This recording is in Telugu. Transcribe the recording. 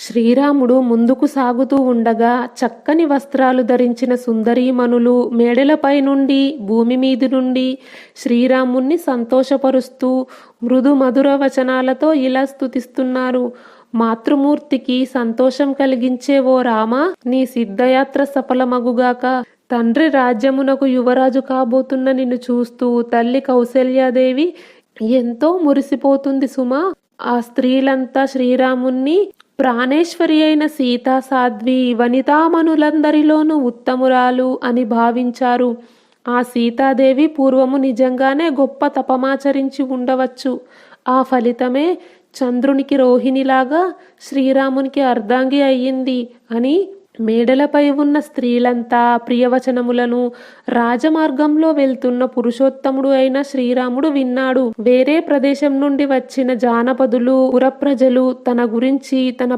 శ్రీరాముడు ముందుకు సాగుతూ ఉండగా చక్కని వస్త్రాలు ధరించిన సుందరీమణులు మేడలపై నుండి భూమి మీది నుండి శ్రీరాముణ్ణి సంతోషపరుస్తూ మృదు మధుర వచనాలతో ఇలా స్తుతిస్తున్నారు. మాతృమూర్తికి సంతోషం కలిగించే ఓ రామ, నీ సిద్ధయాత్ర సఫలమగుగాక. తండ్రి రాజ్యమునకు యువరాజు కాబోతున్న నిన్ను చూస్తూ తల్లి కౌసల్యాదేవి ఎంతో మురిసిపోతుంది సుమా. ఆ స్త్రీలంతా శ్రీరాముణ్ణి ప్రాణేశ్వరి అయిన సీతా సాధ్వి వనితామణులందరిలోనూ ఉత్తమురాలు అని భావించారు. ఆ సీతాదేవి పూర్వము నిజంగానే గొప్ప తపమాచరించి ఉండవచ్చు. ఆ ఫలితమే చంద్రునికి రోహిణిలాగా శ్రీరామునికి అర్ధాంగి అయ్యింది అని మేడలపై ఉన్న స్త్రీలంతా ప్రియవచనములను రాజమార్గంలో వెళ్తున్న పురుషోత్తముడు అయిన శ్రీరాముడు విన్నాడు. వేరే ప్రదేశం నుండి వచ్చిన జానపదులు పురప్రజలు తన గురించి తన